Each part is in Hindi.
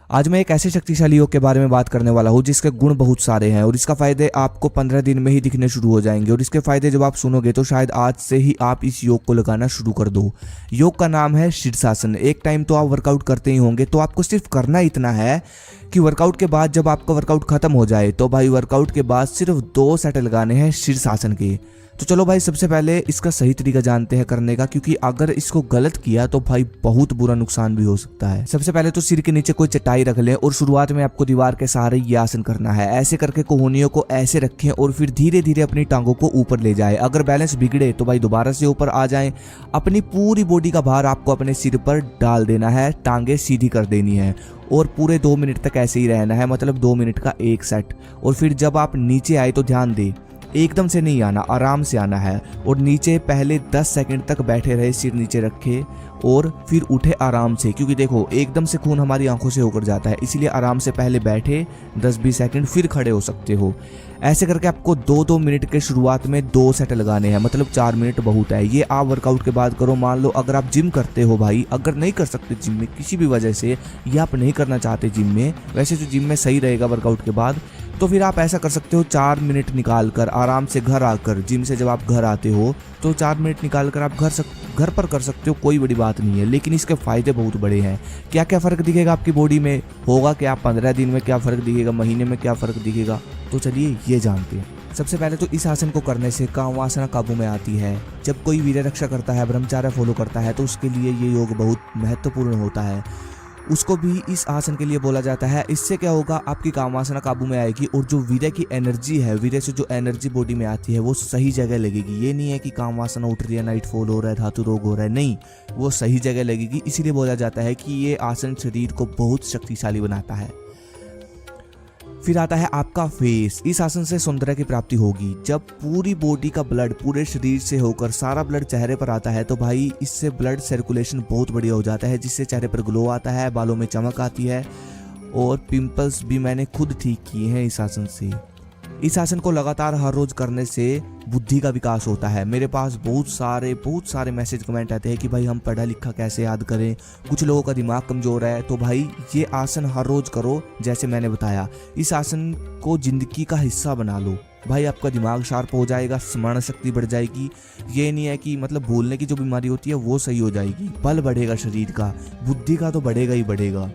आज मैं एक ऐसे शक्तिशाली योग के बारे में बात करने वाला हूँ जिसके गुण बहुत सारे हैं और इसका फायदे आपको 15 दिन में ही दिखने शुरू हो जाएंगे। और इसके फायदे जब आप सुनोगे तो शायद आज से ही आप इस योग को लगाना शुरू कर दो। योग का नाम है शीर्षासन। एक टाइम तो आप वर्कआउट करते ही होंगे, तो आपको सिर्फ करना इतना है कि वर्कआउट के बाद जब आपका वर्कआउट खत्म हो जाए तो भाई वर्कआउट के बाद सिर्फ 2 सेट लगाने हैं शीर्षासन के। तो चलो भाई सबसे पहले इसका सही तरीका जानते हैं करने का, क्योंकि अगर इसको गलत किया तो भाई बहुत बुरा नुकसान भी हो सकता है। सबसे पहले तो सिर के नीचे कोई चटाई रख लें और शुरुआत में आपको दीवार के सहारे ये आसन करना है। ऐसे करके कोहनियों को ऐसे रखें और फिर धीरे धीरे अपनी टांगों को ऊपर ले जाए। अगर बैलेंस बिगड़े तो भाई दोबारा से ऊपर आ जाएं। अपनी पूरी बॉडी का भार आपको अपने सिर पर डाल देना है, टांगे सीधी कर देनी है और पूरे 2 मिनट तक ऐसे ही रहना है, मतलब 2 मिनट का एक सेट। और फिर जब आप नीचे आए तो ध्यान दें, एकदम से नहीं आना, आराम से आना है और नीचे पहले 10 सेकंड तक बैठे रहे, सिर नीचे रखे और फिर उठे आराम से, क्योंकि देखो एकदम से खून हमारी आंखों से होकर जाता है, इसलिए आराम से पहले बैठे 10-20 सेकंड फिर खड़े हो सकते हो। ऐसे करके आपको 2-2 मिनट के शुरुआत में 2 सेट लगाने हैं, मतलब 4 मिनट बहुत है। ये आप वर्कआउट के बाद करो। मान लो अगर आप जिम करते हो भाई, अगर नहीं कर सकते जिम में किसी भी वजह से, या आप नहीं करना चाहते जिम में, वैसे तो जिम में सही रहेगा वर्कआउट के बाद, तो फिर आप ऐसा कर सकते हो 4 मिनट निकाल कर आराम से घर आकर, जिम से जब आप घर आते हो तो 4 मिनट निकाल कर आप घर पर कर सकते हो, कोई बड़ी बात नहीं है। लेकिन इसके फायदे बहुत बड़े हैं। क्या क्या फ़र्क दिखेगा आपकी बॉडी में, होगा क्या 15 दिन में, क्या फ़र्क दिखेगा महीने में, क्या फ़र्क दिखेगा, तो चलिए ये जानते हैं। सबसे पहले तो इस आसन को करने से कामवासना काबू में आती है। जब कोई वीर्य रक्षा करता है, ब्रह्मचर्य फॉलो करता है, तो उसके लिए ये योग बहुत महत्वपूर्ण होता है। उसको भी इस आसन के लिए बोला जाता है। इससे क्या होगा, आपकी कामवासना काबू में आएगी और जो वीर्य की एनर्जी है, वीर्य से जो एनर्जी बॉडी में आती है वो सही जगह लगेगी। ये नहीं है कि कामवासना उठ रही है, नाइट फॉल हो रहा है, धातु रोग हो रहा है, नहीं, वो सही जगह लगेगी। इसीलिए बोला जाता है कि ये आसन शरीर को बहुत शक्तिशाली बनाता है। फिर आता है आपका फेस। इस आसन से सौंदर्य की प्राप्ति होगी। जब पूरी बॉडी का ब्लड पूरे शरीर से होकर सारा ब्लड चेहरे पर आता है तो भाई इससे ब्लड सर्कुलेशन बहुत बढ़िया हो जाता है, जिससे चेहरे पर ग्लो आता है, बालों में चमक आती है और पिंपल्स भी मैंने खुद ठीक किए हैं इस आसन से। इस आसन को लगातार हर रोज करने से बुद्धि का विकास होता है। मेरे पास बहुत सारे मैसेज कमेंट आते हैं कि भाई हम पढ़ा लिखा कैसे याद करें, कुछ लोगों का दिमाग कमजोर है, तो भाई ये आसन हर रोज करो जैसे मैंने बताया। इस आसन को जिंदगी का हिस्सा बना लो, भाई आपका दिमाग शार्प हो जाएगा, स्मरण शक्ति बढ़ जाएगी। ये नहीं है कि मतलब भूलने की जो बीमारी होती है वो सही हो जाएगी, बल बढ़ेगा शरीर का, बुद्धि का तो बढ़ेगा ही बढ़ेगा।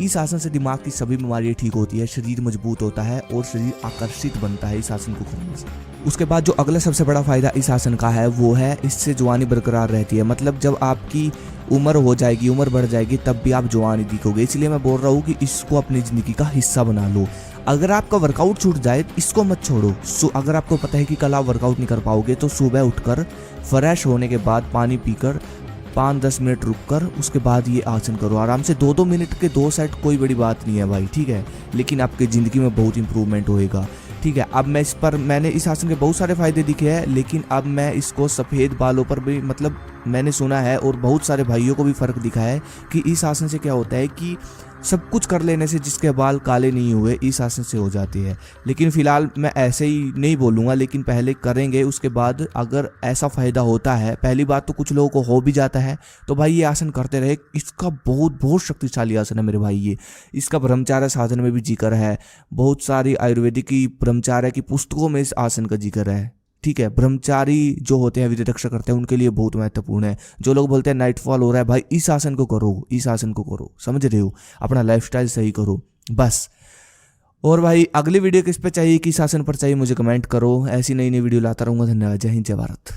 इस आसन से दिमाग की सभी बीमारियां ठीक होती है, शरीर मजबूत होता है और शरीर आकर्षित बनता है इस आसन को करने से। उसके बाद जो अगला सबसे बड़ा फायदा इस आसन का है वो है इससे जवानी बरकरार रहती है। मतलब जब आपकी उम्र हो जाएगी, उम्र बढ़ जाएगी, तब भी आप जवानी दिखोगे। इसलिए मैं बोल रहा हूँ कि इसको अपनी जिंदगी का हिस्सा बना लो। अगर आपका वर्कआउट छूट जाए इसको मत छोड़ो। अगर आपको पता है कि कल आप वर्कआउट नहीं कर पाओगे तो सुबह उठकर फ्रेश होने के बाद पानी पीकर 5-10 मिनट रुककर उसके बाद ये आसन करो आराम से। 2-2 मिनट के 2 सेट कोई बड़ी बात नहीं है भाई, ठीक है, लेकिन आपकी ज़िंदगी में बहुत इंप्रूवमेंट होएगा, ठीक है। अब मैंने इस आसन के बहुत सारे फायदे दिखे हैं, लेकिन अब मैं इसको सफ़ेद बालों पर भी, मतलब मैंने सुना है और बहुत सारे भाइयों को भी फ़र्क दिखा है कि इस आसन से क्या होता है कि सब कुछ कर लेने से जिसके बाल काले नहीं हुए इस आसन से हो जाते हैं। लेकिन फ़िलहाल मैं ऐसे ही नहीं बोलूँगा, लेकिन पहले करेंगे, उसके बाद अगर ऐसा फ़ायदा होता है, पहली बात तो कुछ लोगों को हो भी जाता है, तो भाई ये आसन करते रहे। इसका बहुत शक्तिशाली आसन है मेरे भाई ये। इसका ब्रह्मचर्य साधन में भी जिक्र है, बहुत सारी आयुर्वेदिक की ब्रह्मचर्य की पुस्तकों में इस आसन का जिक्र है, ठीक है। ब्रह्मचारी जो होते हैं, वीर्य रक्षा करते हैं, उनके लिए बहुत महत्वपूर्ण है। जो लोग बोलते हैं नाइट फॉल हो रहा है, भाई इस आसन को करो, इस आसन को करो, समझ रहे हो, अपना लाइफस्टाइल सही करो बस। और भाई अगली वीडियो किस पे चाहिए, किस आसन पर चाहिए, मुझे कमेंट करो। ऐसी नई वीडियो लाता रहूँगा। धन्यवाद। जय हिंद, जय भारत।